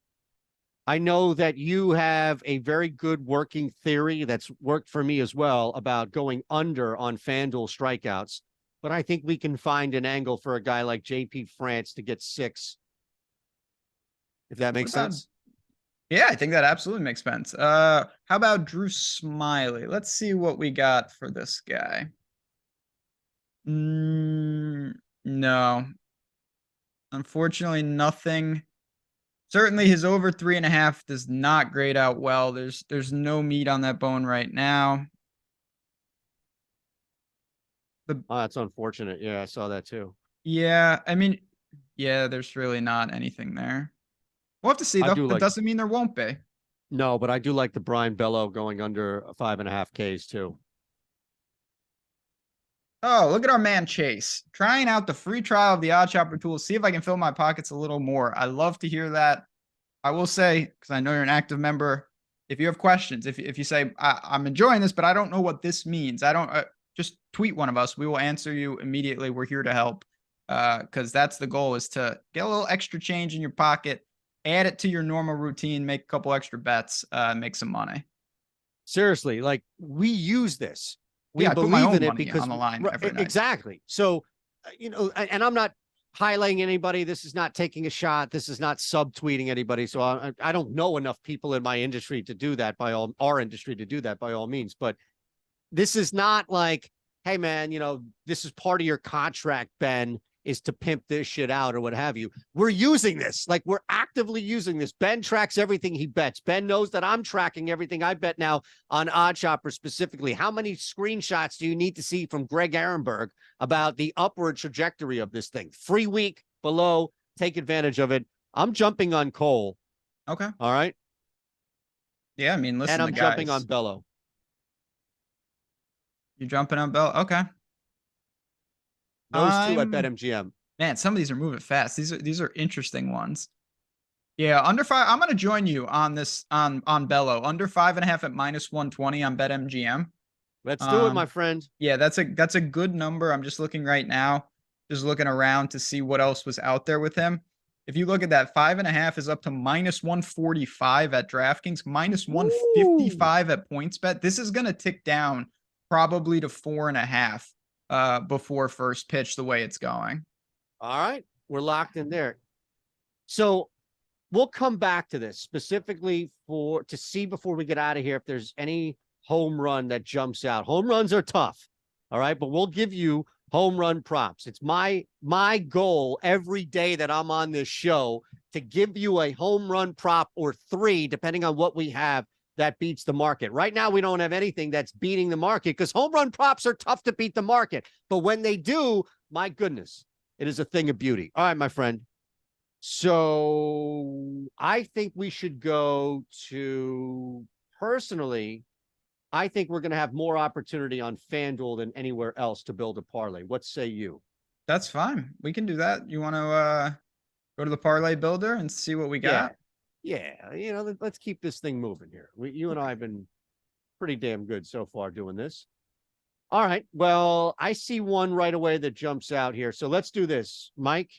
I know that you have a very good working theory that's worked for me as well about going under on FanDuel strikeouts, but I think we can find an angle for a guy like JP France to get 6, if that What makes about? sense. Yeah, I think that absolutely makes sense. How about Drew Smiley? Let's see what we got for this guy. No, unfortunately, nothing. Certainly, his over 3.5 does not grade out well. There's no meat on that bone right now. Oh, that's unfortunate. Yeah, I saw that too. Yeah, I mean, yeah, there's really not anything there. We'll have to see I though. do That like, doesn't mean there won't be. no, but I do like the Brian Bello going under 5.5 Ks too. Oh, look at our man Chase trying out the free trial of the OddsShopper tool. See if I can fill my pockets a little more. I love to hear that. I will say, because I know you're an active member, if you have questions, if you say I'm enjoying this, but I don't know what this means, I don't. Just tweet one of us. We will answer you immediately. We're here to help. Because that's the goal, is to get a little extra change in your pocket, add it to your normal routine, make a couple extra bets, make some money. Seriously, like we use this. We Yeah, I put my believe own in it money because on the line every night. exactly. So, and I'm not highlighting anybody. This is not taking a shot. This is not subtweeting anybody. So I don't know enough people in my industry to do that by all our industry to do that by all means. But this is not like, hey man, this is part of your contract, Ben, is to pimp this shit out or what have you. We're using this. Like we're actively using this. Ben tracks everything he bets. Ben knows that I'm tracking everything I bet now on OddsShopper specifically. How many screenshots do you need to see from Greg Ehrenberg about the upward trajectory of this thing? Free week below. Take advantage of it. I'm jumping on Cole. Okay. All right. Yeah, I mean, listen, And I'm jumping on Bello. You're jumping on Bell. Okay. Those two at BetMGM. Man, some of these are moving fast. These are interesting ones. Yeah, under 5. I'm gonna join you on this on Bello. Under 5.5 at -120 on BetMGM. Let's do it, my friend. Yeah, that's a good number. I'm just looking right now, just looking around to see what else was out there with him. If you look at that, 5.5 is up to -145 at DraftKings, -155 at PointsBet. This is gonna tick down probably to 4.5 before first pitch, the way it's going. All right. We're locked in there. So we'll come back to this specifically to see before we get out of here if there's any home run that jumps out. Home runs are tough. All right. But we'll give you home run props. It's my goal every day that I'm on this show to give you a home run prop or 3, depending on what we have, that beats the market. Right now, we don't have anything that's beating the market because home run props are tough to beat the market. But when they do, my goodness, it is a thing of beauty. All right, my friend. So I think we should go to, personally, I think we're going to have more opportunity on FanDuel than anywhere else to build a parlay. What say you? That's fine. We can do that. You want to go to the parlay builder and see what we got? Yeah. Let's keep this thing moving here. You and I have been pretty damn good so far doing this. All right. Well, I see one right away that jumps out here. So let's do this, Mike.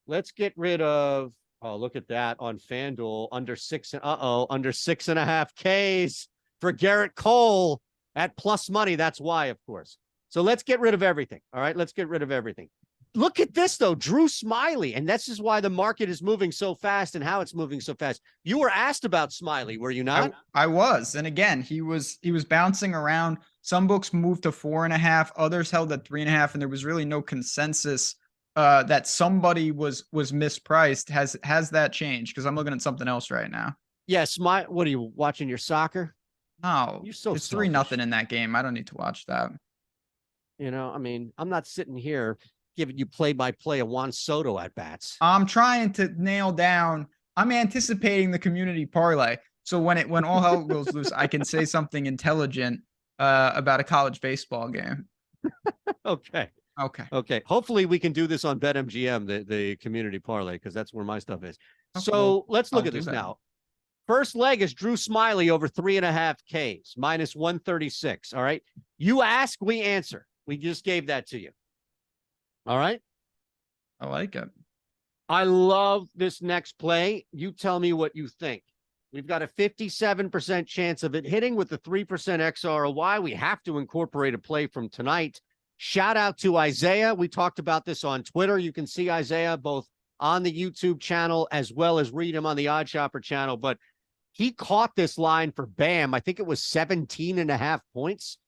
Let's get rid of, oh, look at that on FanDuel under 6.5 Ks for Garrett Cole at plus money. That's why, of course. So let's get rid of everything. All right. Let's get rid of everything. Look at this, though, Drew Smiley. And this is why the market is moving so fast and how it's moving so fast. You were asked about Smiley, were you not? I was. And again, he was bouncing around. Some books moved to 4.5, others held at 3.5, and there was really no consensus that somebody was mispriced. Has that changed? Because I'm looking at something else right now. Yes, what are you watching, your soccer? No, you're so it's 3-0 in that game. I don't need to watch that. I mean, I'm not sitting here giving you play-by-play of Juan Soto at bats. I'm trying to nail down I'm anticipating the community parlay. So when all hell goes loose, I can say something intelligent about a college baseball game. Okay. Okay. Okay. Hopefully we can do this on BetMGM, the community parlay, because that's where my stuff is. Okay, So well, let's look I'll at do this that. now. First leg is Drew Smiley over 3.5 Ks, minus 136. All right. You ask, we answer. We just gave that to you. All right. I like it. I love this next play. You tell me what you think. We've got a 57% chance of it hitting with the 3% XROY. We have to incorporate a play from tonight. Shout out to Isaiah. We talked about this on Twitter. You can see Isaiah both on the YouTube channel as well as read him on the OddsShopper channel. But he caught this line for Bam. I think it was 17.5 points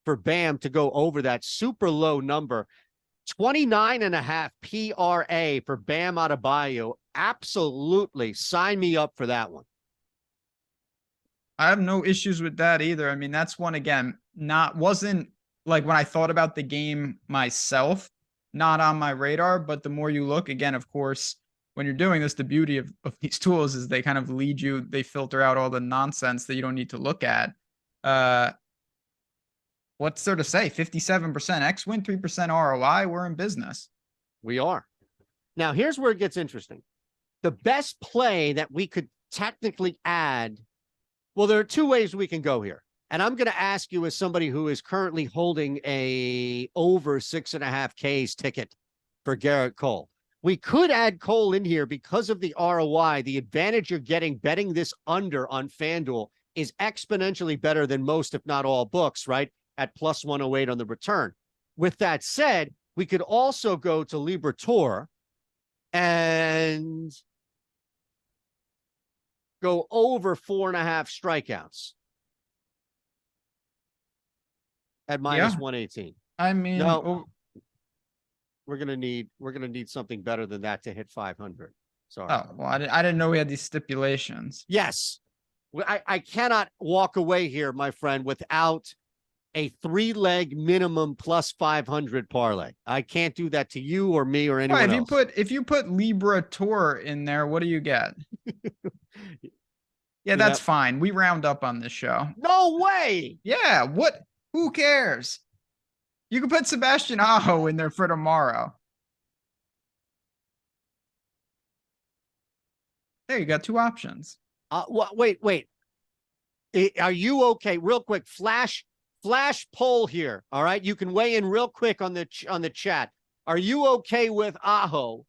for Bam to go over that super low number. 29.5 PRA for Bam Adebayo. Absolutely. Sign me up for that one. I have no issues with that either. I mean, that's one, again, wasn't like when I thought about the game myself, not on my radar, but the more you look, again, of course, when you're doing this, the beauty of these tools is they kind of lead you, they filter out all the nonsense that you don't need to look at. What's there to say? 57% X win, 3% ROI. We're in business. We are. Now, here's where it gets interesting. The best play that we could technically add, well, there are two ways we can go here. And I'm going to ask you as somebody who is currently holding a over 6.5 Ks ticket for Garrett Cole. We could add Cole in here because of the ROI. The advantage you're getting betting this under on FanDuel is exponentially better than most, if not all, books, right? At plus 108 on the return. With that said, we could also go to Liberatore and go over 4.5 strikeouts at minus 118. I mean, no, we're gonna need something better than that to hit 500. Sorry. Oh, well, I didn't know we had these stipulations. Yes, I cannot walk away here, my friend, without a 3-leg minimum plus 500 parlay. I can't do that to you or me or anyone else. If you put Liberatore in there, what do you get? Yeah, that's fine. We round up on this show. No way. Yeah, what? Who cares? You can put Sebastian Aho in there for tomorrow. There, you got two options. Wait. Are you okay? Real quick, flash poll here. All right, you can weigh in real quick on the chat. Are you okay with Aho,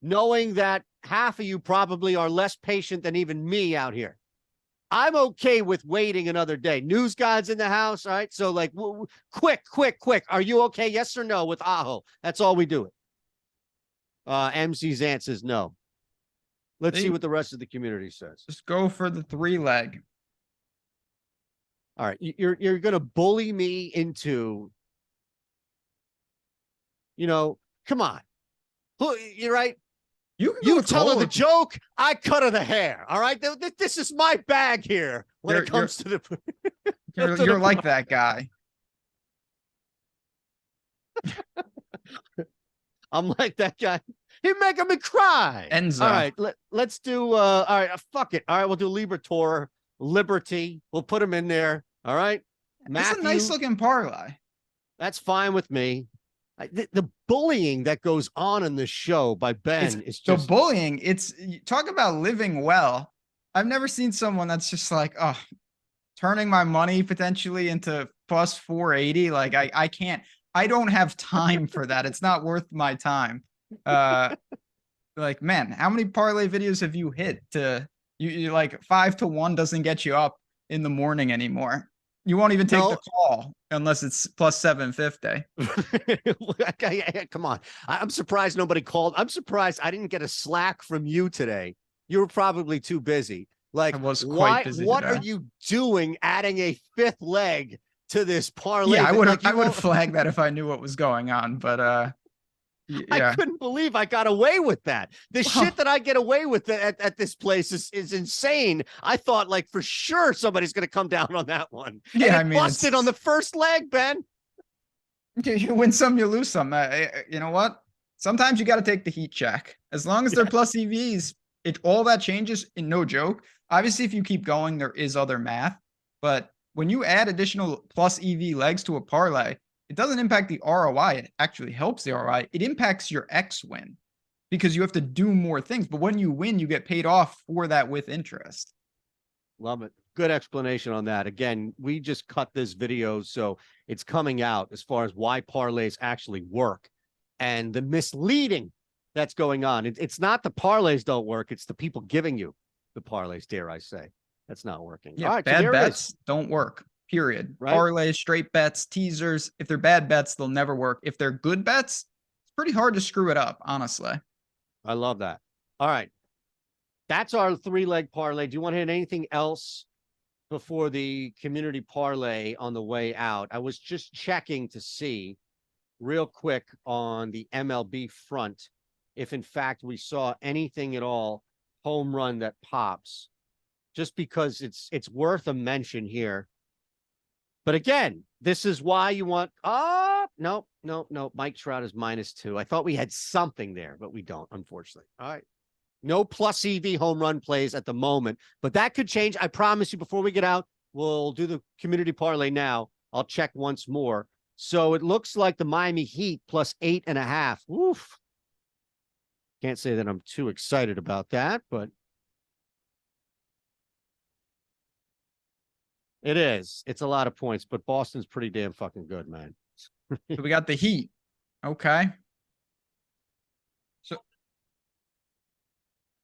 knowing that half of you probably are less patient than even me out here? I'm okay with waiting another day. News God's in the house. All right. So like quick. Are you okay? Yes or no with Aho? That's all we do it. MC Zant says no. Let's see what the rest of the community says. Just go for the 3-leg. All right. You're going to bully me into, come on. You're right. You tell her the joke, I cut her the hair. All right. This is my bag here when it comes to the. You're like that guy. I'm like that guy. He's making me cry. Enzo. All right. Let's do. All right. Fuck it. All right. We'll do Liberatore, Liberty. We'll put him in there. All right. It's a nice looking parlay. That's fine with me. The bullying that goes on in this show by Ben is just the bullying. It's talk about living well. I've never seen someone that's just like, oh, turning my money potentially into plus 480. Like I can't. I don't have time for that. It's not worth my time. Like, man, how many parlay videos have you hit? You like 5-1 doesn't get you up in the morning anymore. You won't even take the call unless it's plus 750. Come on. I'm surprised nobody called. I'm surprised I didn't get a Slack from you today. You were probably too busy. Like, I was quite busy what today. Are you doing adding a 5th leg to this parlay? Yeah, I would have flagged that if I knew what was going on, but yeah. I couldn't believe I got away with that. The shit that I get away with at this place is insane. I thought like for sure somebody's going to come down on that one. Yeah, I mean, busted on the first leg, Ben. You win some, you lose some. You know what? Sometimes you got to take the heat check. As long as they're plus EVs, all that changes in no joke. Obviously, if you keep going, there is other math, but when you add additional plus EV legs to a parlay, it doesn't impact the ROI. It actually helps the ROI. It impacts your X win because you have to do more things. But when you win, you get paid off for that with interest. Love it. Good explanation on that. Again, we just cut this video, so it's coming out as far as why parlays actually work and the misleading that's going on. It's not the parlays don't work. It's the people giving you the parlays, dare I say. That's not working. Yeah, all right, bad so bets don't work, period. Right? Parlays, straight bets, teasers. If they're bad bets, they'll never work. If they're good bets, it's pretty hard to screw it up, honestly. I love that. All right. That's our 3-leg parlay. Do you want to hit anything else before the community parlay on the way out? I was just checking to see real quick on the MLB front if in fact we saw anything at all home run that pops, just because it's worth a mention here. But again, this is why you want no. Mike Trout is -2. I thought we had something there, but we don't, unfortunately. All right. No plus EV home run plays at the moment, but that could change. I promise you, before we get out, we'll do the community parlay now. I'll check once more. So it looks like the Miami Heat plus 8.5. Oof. Can't say that I'm too excited about that, but it is. It's a lot of points, but Boston's pretty damn fucking good, man. So we got the Heat. Okay. So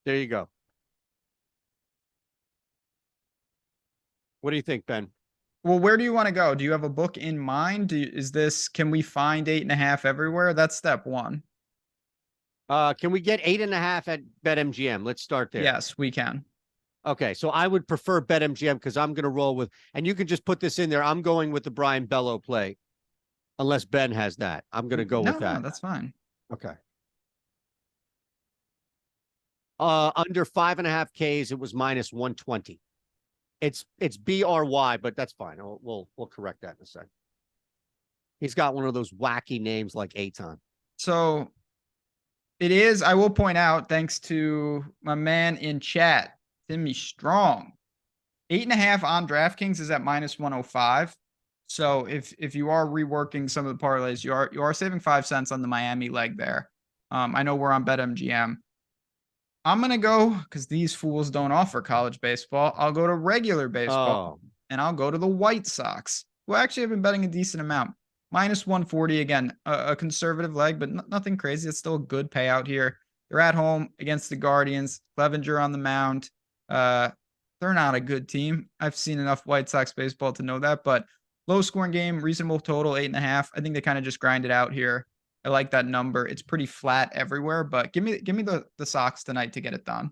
there you go. What do you think, Ben? well, where do you want to go? Do you have a book in mind? Can we find 8.5 everywhere? That's step one. Can we get 8.5 at BetMGM? Let's start there. Yes, we can. Okay, so I would prefer BetMGM because I'm going to roll with, and you can just put this in there. I'm going with the Brian Bello play, unless Ben has that. I'm going to go with that. No, that's fine. Okay. Under 5.5 Ks, it was -120. It's BRY, but that's fine. We'll correct that in a second. He's got one of those wacky names like Eytan. So it is, I will point out, thanks to my man in chat, Timmy Strong, 8.5 on DraftKings is at -105. So if you are reworking some of the parlays, you are saving 5 cents on the Miami leg there. I know we're on BetMGM. I'm gonna go, because these fools don't offer college baseball. I'll go to regular baseball, and I'll go to the White Sox, who actually have been betting a decent amount. -140 again, a conservative leg, but nothing crazy. It's still a good payout here. They're at home against the Guardians. Clevenger on the mound. They're not a good team. I've seen enough White Sox baseball to know that, but low scoring game, reasonable total, 8.5. I think they kind of just grind it out here. I like that number. It's pretty flat everywhere, but give me the Sox tonight to get it done.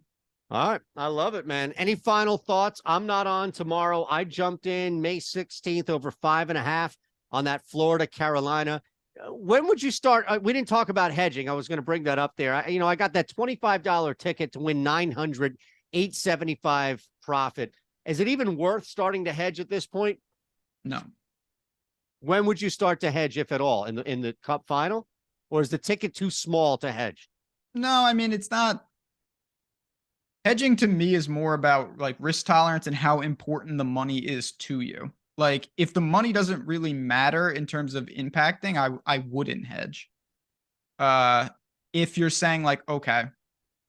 All right. I love it, man. Any final thoughts? I'm not on tomorrow. I jumped in May 16th over 5.5 on that Florida Carolina. When would you start? We didn't talk about hedging. I was going to bring that up there. I got that $25 ticket to win 900, 875 profit. Is it even worth starting to hedge at this point? No. When would you start to hedge, if at all, in the Cup final? Or is the ticket too small to hedge? No, I mean, it's not. Hedging to me is more about like risk tolerance and how important the money is to you. Like, if the money doesn't really matter in terms of impacting, I wouldn't hedge. If you're saying like, okay,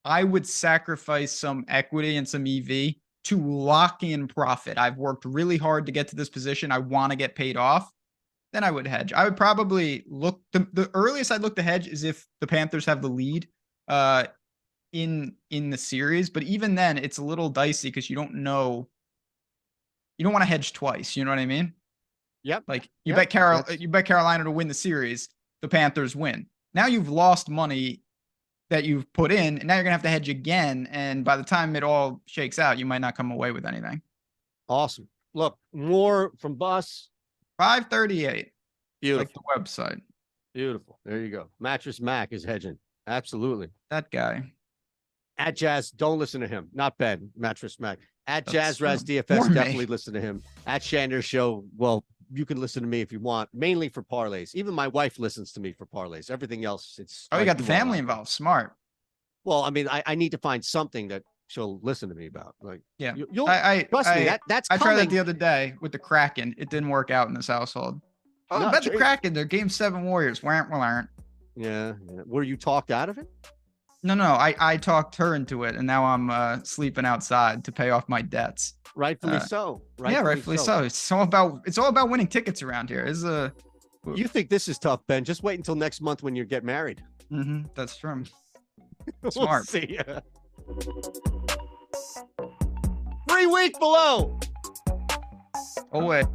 I would sacrifice some equity and some EV to lock in profit. I've worked really hard to get to this position. I want to get paid off. Then I would hedge. I would probably look, the earliest I'd look to hedge is if the Panthers have the lead in the series. But even then, it's a little dicey because you don't know. You don't want to hedge twice. You know what I mean? Yep. Like you bet Carolina to win the series. The Panthers win. Now you've lost money that you've put in, and now you're gonna have to hedge again. And by the time it all shakes out, you might not come away with anything. Awesome. Look, more from Bus. 538. Beautiful. Like the website. Beautiful. There you go. Mattress Mac is hedging. Absolutely. That guy. At Jazz, don't listen to him. Not Ben, Mattress Mac. At Jazz Raz more DFS, me. definitely listen to him. At Shander Show, well, you can listen to me if you want, mainly for parlays. Even my wife listens to me for parlays. Everything else, it's. Oh, you got the you want family on. involved. Smart. Well, I mean, I need to find something that she'll listen to me about. Like, Yeah. you'll trust me. That's I tried coming. that the other day with the Kraken. It didn't work out in this household. Oh, No, bet the Kraken. They're Game 7 Warriors. Weren't. Yeah. Were you talked out of it? No. I talked her into it, and now I'm sleeping outside to pay off my debts. Rightfully so. Rightfully so. It's all about winning tickets around here. You think this is tough, Ben? Just wait until next month when you get married. That's true. Smart. We'll see ya. Free week below. Oh wait.